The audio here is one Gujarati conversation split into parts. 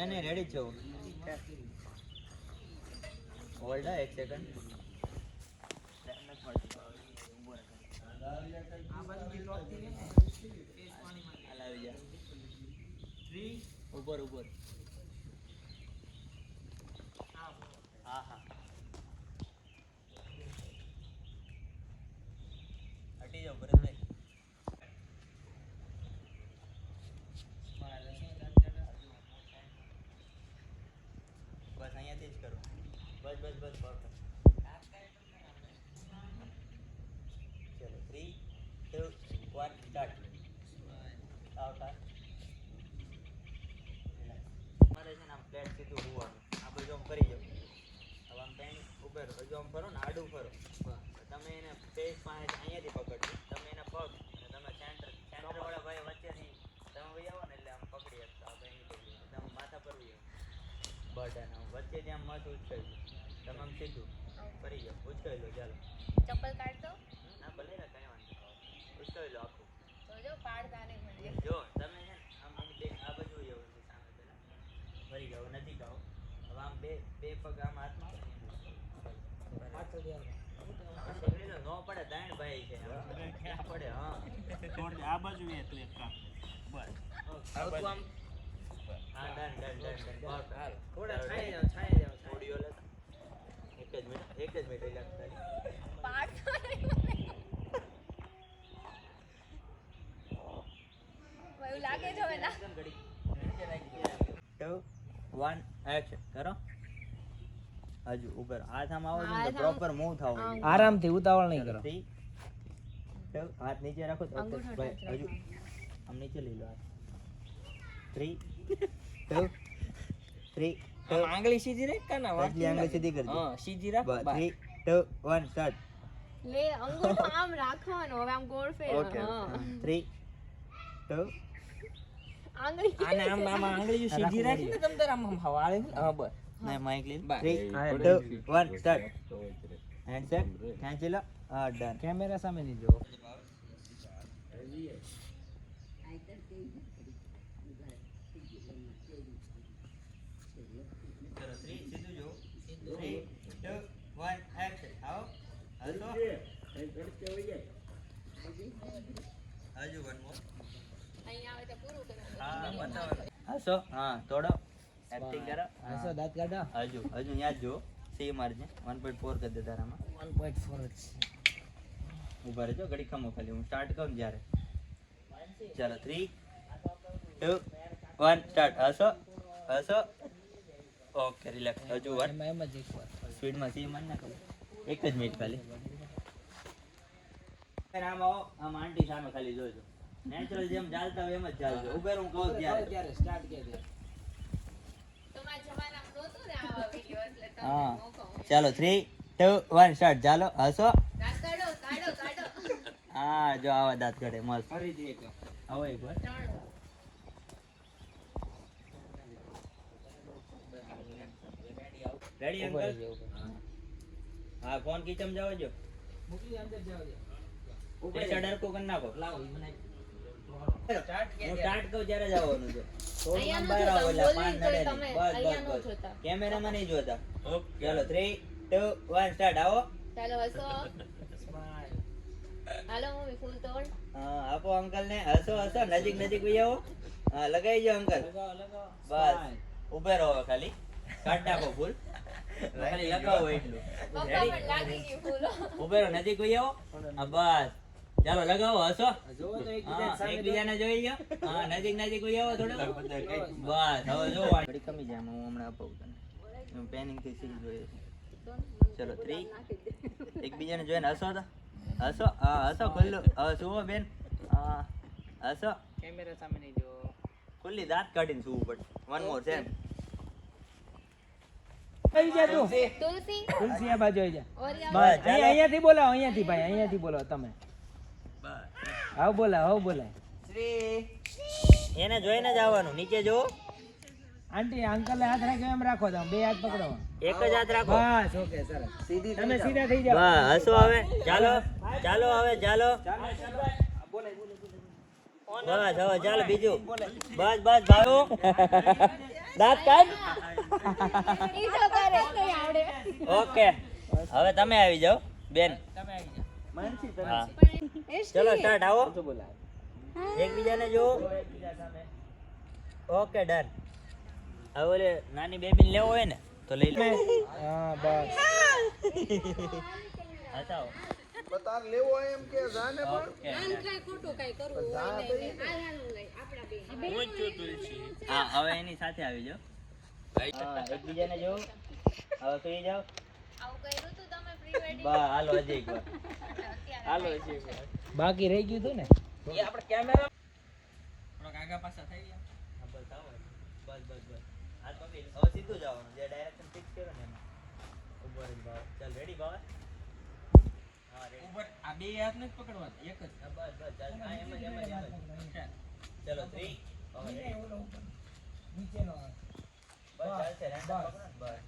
नहीं रेडी छो होल्ड है 1 सेकंड ऊपर ऊपर हाँ हाँ हटी जाओ भरत भाई बस અહીંયાથી જ કરો બસ બસ બસ પરફેક્ટ ચલો 3 2 1 સ્ટાર્ટ આઉટ મારે છે ને આમ ફ્લેટ સીધું હોવાનું આ બધું આમ કરી જાઓ હવે આમ પેન ઉપર હજુ આમ ફરો ને આડું ફરો તમે એને પેસ પાસે અહીંયાથી પકડજો તમે એના પગ અને તમે સેન્ટર વાળા ભાઈ વચ્ચેથી તમે વહી આવો ને એટલે આમ પકડી શકતા આપણે એની પકડી તમે માથા પર વહી આવો બટન આમ વચ્ચેથી આમ મસ્ત ઉચકાઈ તમે આમ સીધું ફરી જાઓ ઉચકાઈ લો ચાલો ચપ્પલ કાઢ દો ના ભલે ને કઈ વાંધો ઉચકાઈ લો આખું તો જો પાડતા નહીં મળે જો તમે છે ને આમ એની બે આ બાજુ વહી આવો સામે પેલા ફરી જાઓ નજીક આવો હવે આમ બે પગ આમ હાથમાં નો પડે દાણ ભાઈ છે ક્યાં પડે હા છોડ દે આ બાજુ એ તું એક કામ બસ આ બાજુ આમ હા ડન થોડા છાઈ જાવ ઓડિયો લેતા એક જ મિનિટ રિલેક્સ કરી પાડતા નહીં એવું લાગે જો એના 2 1 એક્શન કરો હજુ ઉપર હાથ આમ આવો તો પ્રોપર મૂવ થાવ આરામથી ઉતાવળ નહીં કરો 3 2 હાથ નીચે રાખો તો ભાઈ હજુ આમ નીચે લઈ લો હાથ 3 2 3 આંગળી સીધી રાખ કે ના એટલી આંગળી સીધી કરજો હા સીધી રાખ 3 2 1 સ્ટાર્ટ લે અંગૂઠો આમ રાખવાનો હવે આમ ગોળ ફેરવો હા 3 2 આંગળી આને આમ આંગળી સીધી રાખી ને તમ તાર આમ હવાળે હા બસ ના માઈક લે 3 2 1 સ્ટાર્ટ હેન્ડ સેટ ખેંચી લો હા ડન કેમેરા સામે નહીં જો ચલો 3 સીધું જો 3 2 1 એક્શન આવો હસો હજુ વન મોર અહીંયા આવે તો પૂરું કરવાનું હા બતાવો હસો હા થોડો એક્ટિંગ કરો હસો દાંત કાઢો હજુ યાદ જો સી મારજે 1.4 કરી દે તારામાં 1.4 જ ઊભા રહેજો ઘડી ખમો ખાલી હું સ્ટાર્ટ કરું જ્યારે ચાલો 3 2 1 સ્ટાર્ટ હસો ઓકે રિલેક્સ હજુ વન એમ જ એક વાર સ્પીડમાં સી માર નાખો એક જ મિનિટ ખાલી આમ આવો આમ આંટી સામે ખાલી જોજો નેચરલ જેમ ચાલતા હોય એમ જ ચાલજો ઉભેર હું કહું ત્યારે સ્ટાર્ટ કે દે તમારા જમાનામાં નહોતો ને આવા વિડિયો એટલે તમને હા મોકો ચાલો 3 2 1 સ્ટાર્ટ ચાલો હસો દાંત કાઢો હા જો આવા દાંત કાઢે મસ્ત ફરીથી એક આવો એક વાર 3 રેડી અંકલ હા ફોન કિચમ જાવ જો મૂકી અંદર જાવ દે પૈસા ડરકો કરી નાખો લાવો ઈ મને હું સ્ટાર્ટ કહું ત્યારે જ આવવાનું છે અહીંયા થોડું ન બહાર જોતા, આવો એટલે બોલીને પાંચ તોય નડે તમે નહીં. બસ અહીંયા ન બસ જોતા. કેમેરામાં નહીં જોતા ચાલો 3 2 1 સ્ટાર્ટ આવો ચાલો હસો હાલો મમ્મી ફૂલ તોડ હા આપો અંકલ ને હસો નજીક ભાઈ આવો હા લગાઈ જાઓ અંકલ લગાવો બસ ઉભે રહો હવે ખાલી કાઢ નાખો ફૂલ ખાલી લગાવો એટલું પપ્પા પણ લાગી ગયું ફૂલ ઉભે રહો નજીક ભાઈ આવો હા બસ ચાલો લગાવો હસો જોવો તો હા એકબીજાને જોઈ લો હા નજીક ભાઈ આવો થોડું બસ હવે જો ઘડી કમી જાય હું હમણાં અપાવું તને હું પેનિંગ થી સીરી જોઈએ છે ચલો 3 એકબીજાને જોઈને હસો તો હસો હા હસો ખુલ્લું હવે સુવો બેન હા હસો કેમેરા સામે નહીં જો ખુલ્લી દાંત કાઢીને સુવું પડે વન મોર સેમ કઈ જા તું તુલસી તુલસી આ બાજુ આવી જા ઓરિયા બસ અહીંયાથી બોલો અહીંયાથી ભાઈ અહીંયાથી બોલો તમે આવ બોલાય એને જોઈને જ આવવાનું નીચે જો આંટી અંકલે હાથ રાખ્યો એમ રાખો તમે બે હાથ પકડો એક જ હાથ રાખો બસ ઓકે સરસ તમે સીધા થઈ જાઓ બસ હસો હવે ચાલો હવે ચાલો બસ હવે ચાલો બીજું બસ ભાઈ દાંત કાઢ. ઈ તો કરે નહીં આવડે. ઓકે હવે તમે આવી જાઓ બેન. તમે આવી જાઓ. માનસી તને હા એસટી. ચલો સ્ટાર્ટ આવો. શું બોલાય? એકબીજાને જો. એકબીજા સામે. Okay done. હવે ઓલે નાની બેબીને લેવો હોય ને તો લઈ લે. હા બસ. હટાવો. બતાન લેવો એમ કે જાને પણ ઓકે કાંઈ ખોટું કાંઈ કરવું હોય નહીં. આ હાલું લઈ, આપણા બે. હા હવે એની સાથે આવી જાઓ. હા એકબીજાને જો. હવે સુઈ જાઓ. આવું કર્યું તું તમે પ્રી વેડિંગ? બસ હાલો હજી એક વાર. હાલો હજી એક વાર. બાકી રહી ગયું હતું ને એ આપણે કેમેરા થોડાક આગા પાછા થઈ ગયા. હા, બસ આવો. બસ બસ બસ. હાથ પકડી લો. હવે સીધું જવાનું. જે ડાયરેક્શન ફિક્સ કરો ને એમાં. ઉભો રહીને ભાવ. ચાલ રેડી ભાવ. હા રેડી. ઉપર આ બે હાથ નથી પકડવાના, એક જ. હા, બસ બસ ચાલ. હા એમ જ એમ જ એમ જ. ચલો 3 હવે રેડી. નીચેનો બસ ચાલશે. રેન્ડમ પકડો ને બસ.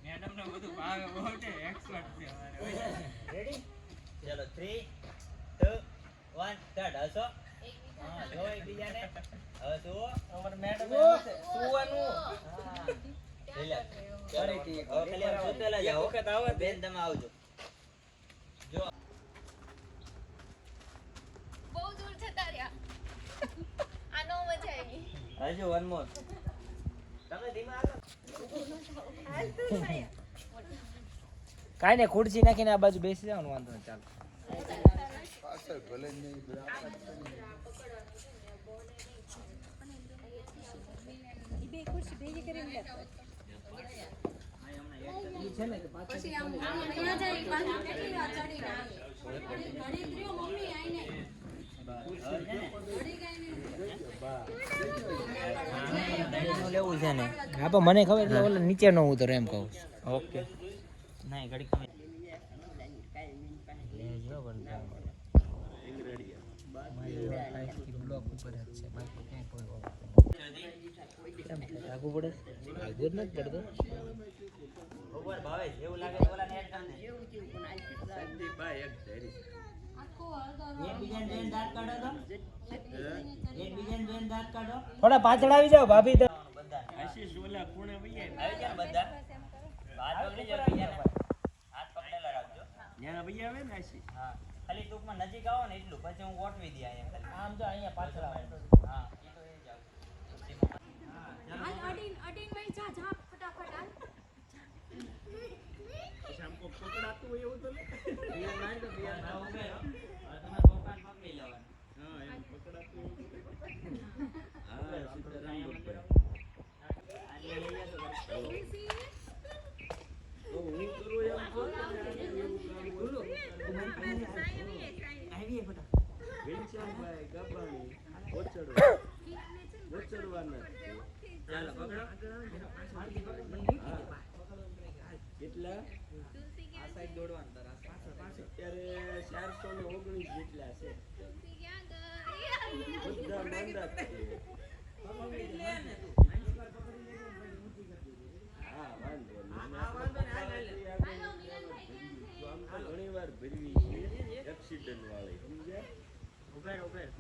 મેડમ ને બધું ભાવે બહુ છે એક્સપર્ટ છે અમારે રેડી. ચલો 3 2 1 સ્ટાર્ટ. હસો. હા જો એકબીજાને. હવે જુઓ. અમાર મેડમ સુવાનું હા રિલેક્સ. ફરીથી એક હવે ખાલી આમ સુતેલા એક જાઓ. વખત આવો. બેન તમે આવજો. જો બહુ દૂર જતા રહ્યા. આ નો મજા આવી. હજુ વન મોર. તમે ધીમા હાલો. કાંઈ ને ખુરશી નાખીને આ બાજુ બેસી જાવ ને વાંધો નહીં, ચાલો. પાછળ ભલે નહીં લેવું છે ને. હા પણ મને ખબર એટલે ઓલા નીચે નો ઉતરો એમ કહું. ઓકે નહીં ઘડી કમી બ્લોક ઉપર જ છે, બાકી ક્યાંય કોઈ આગું પડે, આગું જ નથી પડતું. ઉપર ભાવેશ એવું લાગે તો ઓલાને એડ કર ને. સંદીપભાઈ એક ધરી એકબીજાને જોઈને દાંત કાઢો તો. એકબીજાને જોઈને દાંત કાઢો. થોડા પાછળ આવી જાઓ ભાભી. તો બધાને. આશીષ ઓલા ખૂણે વહી આવી ગયા ને બધા. હાથ પકડી જાઓ બીજાને. હાથ પકડેલા રાખજો. ત્યાં વહી આવે ને આશીષ હા ખાલી ટૂંકમાં નજીક આવો ને એટલું પછી હું ગોઠવી દઈ અહીંયા ખાલી. આમ જો અહીંયા પાછળ આવે. હા એ તો એ જ આવું. હાલ અડીન ભાઈ જા ફટાફટ હાલ. પછી આમ કોઈ પકડાતું હોય એવું તો નહીં. બિયાર માર દો, બિયાર ના ઉભે રહો. હવે તમારે પપ્પાને પકડી લેવાનું. હા એમ પકડાતું હોય એવું તો નહીં. હા સીતારામ બોલભાઈ. આને લઈ જાઓ તો બસ. તો હું કરું એમ છો એવું કામ ઘનશ્યામભાઈ ગાબાણી ઓચડવાના ચાલો પકડો. કેટલા આ સાઈડ દોડવાનું તાર, આ પાછળ પાછળ. અત્યારે 419 જેટલા છે તુલસી ક્યાં ગઈ? બધા માંદા જ છે. હા વાંધો નહીં. તો આમ તો ઘણી વાર ભરવી છે એક્સિડન્ટ વાળી સમજ્યા. ઉભે રહો, ઉભે રહો.